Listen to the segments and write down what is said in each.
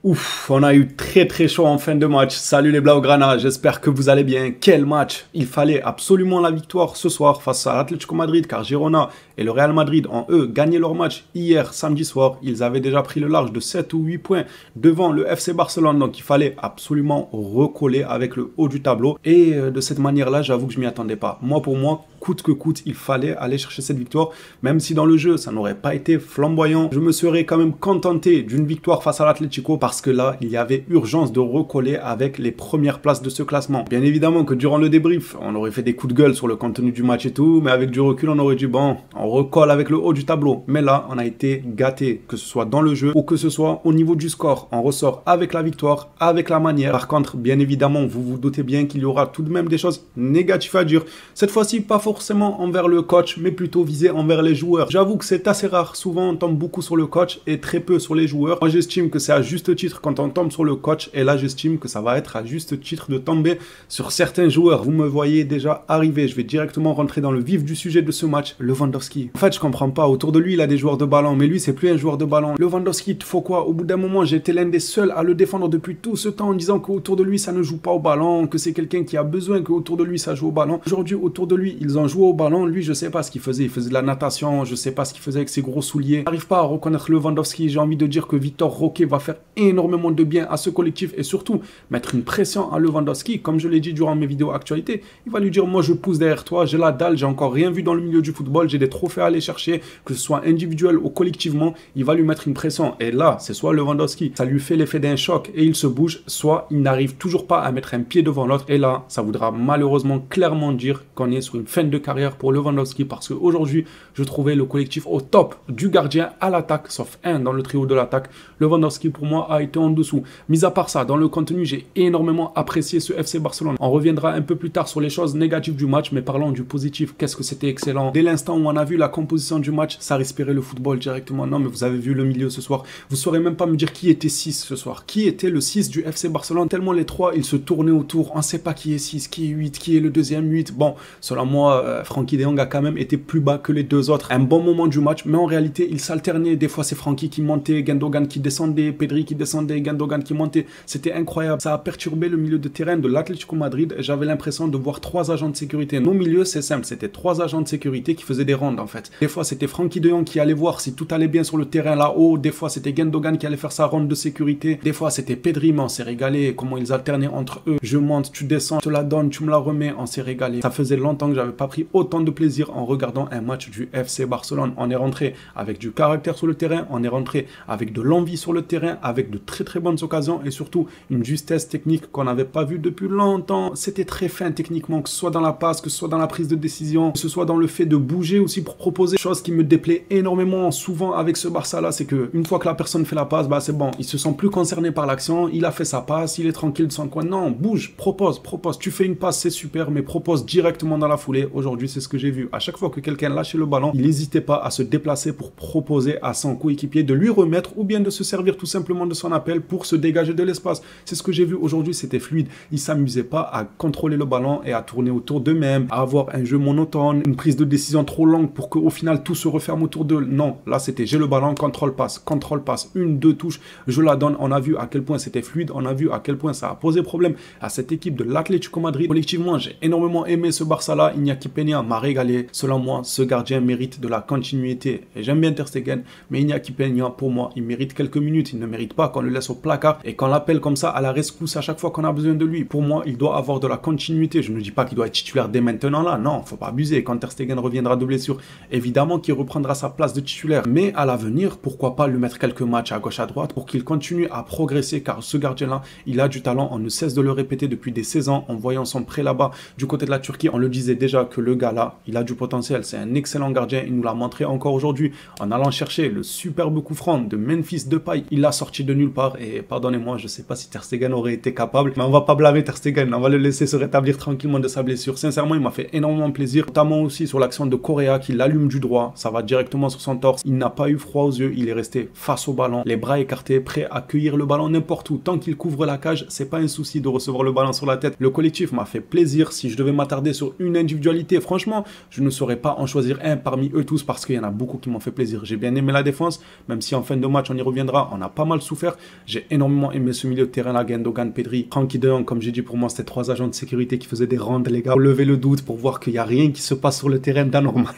Ouf, on a eu très chaud en fin de match. Salut les Blaugrana, j'espère que vous allez bien. Quel match! Il fallait absolument la victoire ce soir face à l'Atlético Madrid car Girona et le Real Madrid ont eux gagné leur match hier samedi soir. Ils avaient déjà pris le large de 7 ou 8 points devant le FC Barcelone, donc il fallait absolument recoller avec le haut du tableau. Et de cette manière-là, j'avoue que je m'y attendais pas. Pour moi, coûte que coûte, il fallait aller chercher cette victoire, même si dans le jeu, ça n'aurait pas été flamboyant. Je me serais quand même contenté d'une victoire face à l'Atlético parce que là, il y avait urgence de recoller avec les premières places de ce classement. Bien évidemment que durant le débrief, on aurait fait des coups de gueule sur le contenu du match et tout, mais avec du recul, on aurait dit bon, on recolle avec le haut du tableau. Mais là, on a été gâtés, que ce soit dans le jeu ou que ce soit au niveau du score. On ressort avec la victoire, avec la manière. Par contre, bien évidemment, vous vous doutez bien qu'il y aura tout de même des choses négatives à dire. Cette fois-ci, pas forcément envers le coach, mais plutôt visé envers les joueurs. J'avoue que c'est assez rare. Souvent, on tombe beaucoup sur le coach et très peu sur les joueurs. Moi, j'estime que c'est à juste titre quand on tombe sur le coach. Et là, j'estime que ça va être à juste titre de tomber sur certains joueurs. Vous me voyez déjà arriver. Je vais directement rentrer dans le vif du sujet de ce match. Lewandowski. En fait, je comprends pas. Autour de lui, il a des joueurs de ballon. Mais lui, c'est plus un joueur de ballon. Lewandowski, il te faut quoi? Au bout d'un moment, j'ai été l'un des seuls à le défendre depuis tout ce temps en disant qu'autour de lui, ça ne joue pas au ballon, que c'est quelqu'un qui a besoin qu'autour de lui, ça joue au ballon. Aujourd'hui, autour de lui, ils ont joué au ballon. Lui, je sais pas ce qu'il faisait. Il faisait de la natation. Je sais pas ce qu'il faisait avec ses gros souliers. J'arrive pas à reconnaître Lewandowski. J'ai envie de dire que Vitor Roque va faire énormément de bien à ce collectif et surtout mettre une pression à Lewandowski. Comme je l'ai dit durant mes vidéos actualité, il va lui dire moi je pousse derrière toi, j'ai la dalle, j'ai encore rien vu dans le milieu du football, j'ai des trophées à aller chercher, que ce soit individuel ou collectivement, il va lui mettre une pression. Et là, c'est soit Lewandowski, ça lui fait l'effet d'un choc et il se bouge, soit il n'arrive toujours pas à mettre un pied devant l'autre. Et là, ça voudra malheureusement clairement dire qu'on est sur une fin de carrière pour Lewandowski parce qu'aujourd'hui, je trouvais le collectif au top du gardien à l'attaque, sauf un dans le trio de l'attaque. Lewandowski pour moi a été en dessous. Mis à part ça, dans le contenu, j'ai énormément apprécié ce FC Barcelone. On reviendra un peu plus tard sur les choses négatives du match, mais parlons du positif. Qu'est-ce que c'était excellent. Dès l'instant où on a vu la composition du match, ça respirait le football directement. Non, mais vous avez vu le milieu ce soir. Vous saurez même pas me dire qui était 6 ce soir. Qui était le 6 du FC Barcelone? Tellement les trois, ils se tournaient autour. On ne sait pas qui est 6, qui est 8, qui est le deuxième 8. Bon, selon moi, Frenkie de Jong a quand même été plus bas que les deux autres. Un bon moment du match, mais en réalité, ils s'alternaient. Des fois, c'est Frenkie qui montait, Gundogan qui descendait, Pedri qui descendait, Gundogan qui montait. C'était incroyable. Ça a perturbé le milieu de terrain de l'Atlético Madrid. J'avais l'impression de voir 3 agents de sécurité. Nos milieux, c'est simple. C'était 3 agents de sécurité qui faisaient des rondes, en fait. Des fois, c'était Frenkie de Jong qui allait voir si tout allait bien sur le terrain là-haut. Des fois, c'était Gundogan qui allait faire sa ronde de sécurité. Des fois, c'était Pedri, mais on s'est régalé. Comment ils alternaient entre eux. Je monte, tu descends, je te la donne, tu me la remets. On s'est régalé. Ça faisait longtemps que j'avais pas pris autant de plaisir en regardant un match du FC Barcelone. On est rentré avec du caractère sur le terrain. On est rentré avec de l'envie sur le terrain, avec de très bonnes occasions et surtout une justesse technique qu'on n'avait pas vue depuis longtemps. C'était très fin techniquement, que ce soit dans la passe, que ce soit dans la prise de décision, que ce soit dans le fait de bouger aussi pour proposer. Chose qui me déplaît énormément souvent avec ce Barça-là, c'est que une fois que la personne fait la passe, bah c'est bon, il se sent plus concerné par l'action, il a fait sa passe, il est tranquille de son coin. Non, bouge, propose. Tu fais une passe, c'est super, mais propose directement dans la foulée. Aujourd'hui, c'est ce que j'ai vu. À chaque fois que quelqu'un lâchait le ballon, il n'hésitait pas à se déplacer pour proposer à son coéquipier de lui remettre ou bien de se servir tout simplement de son appel pour se dégager de l'espace. C'est ce que j'ai vu aujourd'hui, c'était fluide. Ils s'amusaient pas à contrôler le ballon et à tourner autour d'eux-mêmes, à avoir un jeu monotone, une prise de décision trop longue pour qu'au final tout se referme autour d'eux. Non, là c'était j'ai le ballon, contrôle passe, une, deux touches, je la donne. On a vu à quel point c'était fluide, on a vu à quel point ça a posé problème à cette équipe de l'Atlético Madrid. Collectivement, j'ai énormément aimé ce Barça-là. Iñaki Peña m'a régalé. Selon moi, ce gardien mérite de la continuité. Et j'aime bien Ter Stegen, mais Iñaki Peña, pour moi, il mérite quelques minutes. Il ne mérite pas qu'on le laisse au placard et qu'on l'appelle comme ça à la rescousse à chaque fois qu'on a besoin de lui. Pour moi, il doit avoir de la continuité. Je ne dis pas qu'il doit être titulaire dès maintenant là. Non, faut pas abuser. Quand Ter Stegen reviendra de blessure, évidemment qu'il reprendra sa place de titulaire. Mais à l'avenir, pourquoi pas lui mettre quelques matchs à gauche à droite pour qu'il continue à progresser car ce gardien-là, il a du talent. On ne cesse de le répéter depuis des 16 ans en voyant son prêt là-bas du côté de la Turquie. On le disait déjà que le gars là, il a du potentiel. C'est un excellent gardien. Il nous l'a montré encore aujourd'hui en allant chercher le superbe coup franc de Memphis Depay. Il l'a sorti de nulle part et pardonnez-moi, je sais pas si Ter Stegen aurait été capable, mais on va pas blâmer Ter Stegen, on va le laisser se rétablir tranquillement de sa blessure. Sincèrement, il m'a fait énormément plaisir, notamment aussi sur l'action de Correa qui il allume du droit, ça va directement sur son torse. Il n'a pas eu froid aux yeux, il est resté face au ballon, les bras écartés, prêt à accueillir le ballon n'importe où. Tant qu'il couvre la cage, c'est pas un souci de recevoir le ballon sur la tête. Le collectif m'a fait plaisir. Si je devais m'attarder sur une individualité, franchement, je ne saurais pas en choisir un parmi eux tous parce qu'il y en a beaucoup qui m'ont fait plaisir. J'ai bien aimé la défense, même si en fin de match, on y reviendra, on a pas mal souffert. J'ai énormément aimé ce milieu de terrain là, Gundogan, Pedri, Frenkie de Jong. Comme j'ai dit, pour moi, c'était 3 agents de sécurité qui faisaient des rondes, les gars, pour lever le doute, pour voir qu'il n'y a rien qui se passe sur le terrain d'anormal.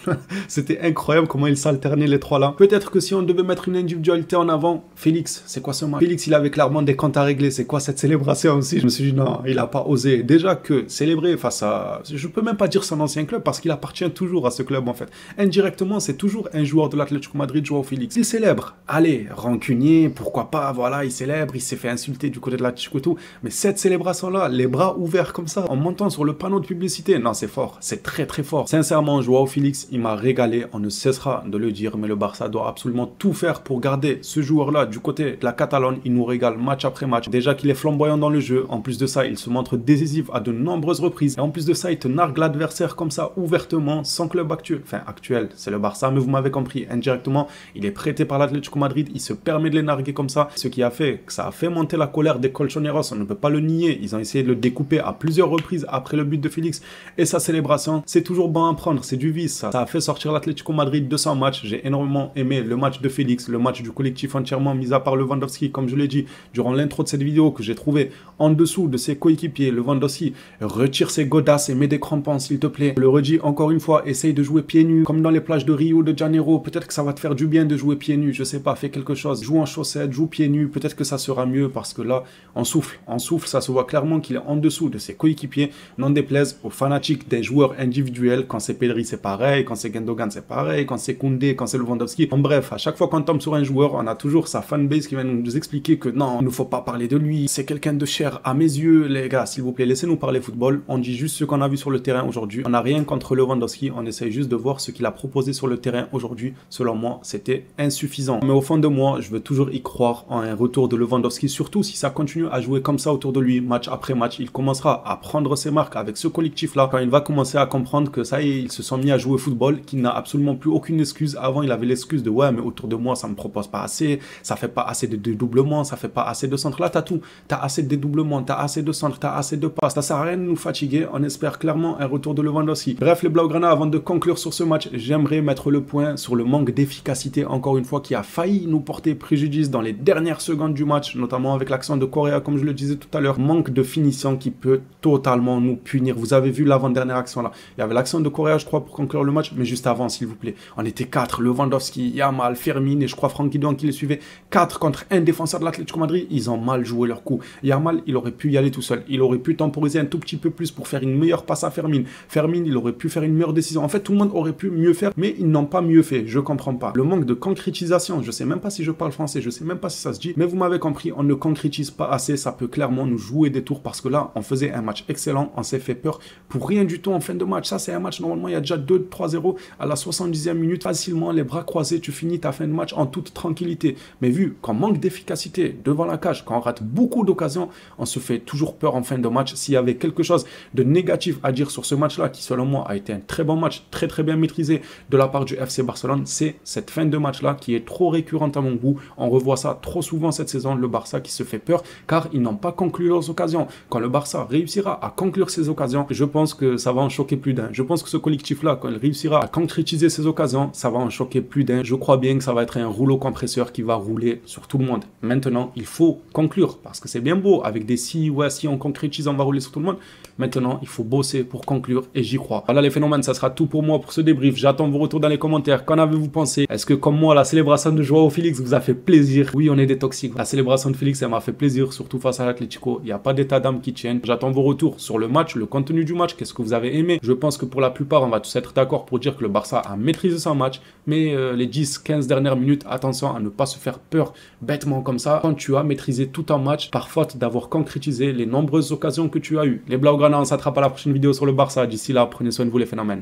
C'était incroyable comment ils s'alternaient les trois là. Peut-être que si on devait mettre une individualité en avant, Félix, c'est quoi ce match? Félix, il avait clairement des comptes à régler. C'est quoi cette célébration aussi? Je me suis dit non, il a pas osé. Déjà que célébrer face à, je peux même pas dire son ancien club parce qu'il appartient toujours à ce club en fait. Indirectement, c'est toujours un joueur de l'Atlético Madrid, Joao Félix. Il célèbre. Allez, rancunier, pourquoi pas, voilà, il célèbre, il s'est fait insulter du côté de l'Atlético et tout. Mais cette célébration là, les bras ouverts comme ça, en montant sur le panneau de publicité, non, c'est fort, c'est très très fort. Sincèrement, Joao Félix, il m'a régalé, on ne cessera de le dire, mais le Barça doit absolument tout faire pour garder ce joueur là du côté de la Catalogne. Il nous régale match après match. Déjà qu'il est flamboyant dans le jeu, en plus de ça, il se montre décisif à de nombreuses reprises. Et en plus de ça, il te nargue l'adversaire comme ça, ouvertement, sans club actuel. Enfin, actuel, c'est le Barça, mais vous m'avez compris. Indirectement, il est prêté par l'Atlético Madrid, il se permet de les narguer comme ça. Ce qui a fait que ça a fait monter la colère des Colchoneros, on ne peut pas le nier. Ils ont essayé de le découper à plusieurs reprises après le but de Félix. Et sa célébration, c'est toujours bon à prendre, c'est du vice. Ça a fait sortir l'Atlético Madrid de son match. J'ai énormément aimé le match de Félix, le match du collectif entièrement, mis à part Lewandowski, comme je l'ai dit, durant l'intro de cette vidéo que j'ai trouvé en dessous de ses coéquipiers. Lewandowski retire ses godasses et met des crampons s'il te plaît. Je le redis encore une fois, essaye de jouer pieds nus comme dans les plages de Rio de Janeiro. Peut-être que ça va te faire du bien de jouer pieds nus, je sais pas, fais quelque chose. Joue en chaussettes, joue pieds nus, peut-être que ça sera mieux parce que là, on souffle, ça se voit clairement qu'il est en dessous de ses coéquipiers. N'en déplaise aux fanatiques des joueurs individuels. Quand c'est Pedri, c'est pareil, quand c'est Gundogan, c'est pareil, quand c'est Koundé, quand c'est Lewandowski. En bref, à chaque fois qu'on tombe sur un joueur, on a toujours sa fanbase qui vient nous expliquer que non, il ne faut pas parler de lui, c'est quelqu'un de cher à mes yeux. Les gars, s'il vous plaît, laissez-nous parler football. On dit juste ce qu'on a vu sur le terrain aujourd'hui. On n'a rien contre Lewandowski, on essaye juste de voir ce qu'il a proposé sur le terrain aujourd'hui. Selon moi, c'était insuffisant. Mais au fond de moi, je veux toujours y croire en un retour de Lewandowski, surtout si ça continue à jouer comme ça autour de lui, match après match. Il commencera à prendre ses marques avec ce collectif-là. Quand il va commencer à comprendre que ça y est, ils se sont mis à jouer au football, qu'il n'a absolument plus aucune excuse. Avant, il avait l'excuse de ouais, mais autour de moi, ça me propose pas assez, ça fait pas assez de dédoublement, ça fait pas assez de centre. Là, t'as tout. T'as assez de dédoublement, t'as assez de centre, t'as assez de passes. Ça sert à rien de nous fatiguer. On espère clairement un retour de Lewandowski. Bref, les Blaugrana, avant de conclure sur ce match, j'aimerais mettre le point sur le manque d'efficacité, encore une fois, qui a failli nous porter préjudice dans les dernières secondes du match, notamment avec l'action de Correa, comme je le disais tout à l'heure. Manque de finition qui peut totalement nous punir. Vous avez vu l'avant-dernière action là. Il y avait l'action de Correa, je crois, pour conclure le match, mais juste avant, s'il vous plaît. On était 4, Lewandowski, Yamal, Fermin et je crois Frenkie de Jong qui les suivait. 4 contre un défenseur de l'Atlético Madrid. Ils ont mal joué leur coup. Yamal, il aurait pu y aller tout seul. Il aurait pu temporiser un tout petit peu plus pour faire une meilleure passe à Fermin. Fermin, il aurait pu faire une meilleure décision. En fait, tout le monde aurait pu mieux faire, mais ils n'ont pas mieux fait. Je comprends pas. Le manque de concrétisation, je sais même pas si je parle français, je sais même pas si ça se dit, mais vous m'avez compris, on ne concrétise pas assez. Ça peut clairement nous jouer des tours parce que là, on faisait un match excellent, on s'est fait peur pour rien du tout en fin de match. Ça, c'est un match, normalement, il y a déjà 2-3-0 à la 70e minute. Facilement, les bras croisés, tu finis ta fin de match en toute tranquillité. Mais vu qu'on manque d'efficacité devant la cage, quand on rate beaucoup d'occasions, on se fait toujours peur en fin de match. S'il y avait quelque chose de négatif à dire sur ce match-là, qui selon moi a été un très bon match, très très bien maîtrisé de la part du FC Barcelone, c'est cette fin de match-là qui est trop récurrente à mon goût. On revoit ça trop souvent cette saison, le Barça qui se fait peur, car ils n'ont pas conclu leurs occasions. Quand le Barça réussira à conclure ses occasions, je pense que ça va en choquer plus d'un. Je pense que ce collectif-là, quand il réussira à concrétiser ses occasions, ça va en choquer plus d'un. Je crois bien que ça va être un rouleau compresseur qui va rouler sur tout le monde. Maintenant, il faut conclure, parce que c'est bien beau, avec des si, ouais, si on concrétise, on va rouler sur tout le monde. Maintenant, il faut bosser pour conclure, et j'y crois. Voilà les phénomènes, ça sera tout pour moi pour ce débrief. J'attends vos retours dans les commentaires. Qu'en avez-vous pensé? Est-ce que, comme moi, la célébration de Joao Félix vous a fait plaisir? Oui, on est des toxiques. La célébration de Félix, elle m'a fait plaisir, surtout face à l'Atlético. Il n'y a pas d'état d'âme qui tienne. J'attends vos retours sur le match, le contenu du match. Qu'est-ce que vous avez aimé? Je pense que pour la plupart, on va tous être d'accord pour dire que le Barça a maîtrisé son match, mais les 10-15 dernières minutes, attention à ne pas se faire peur bêtement comme ça. Quand tu as maîtrisé tout un match, par faute d'avoir concrétisé les nombreuses occasions que tu as eues. Les Blaugrana, on s'attrape à la prochaine vidéo sur le Barça. D'ici là, prenez soin de vous les phénomènes.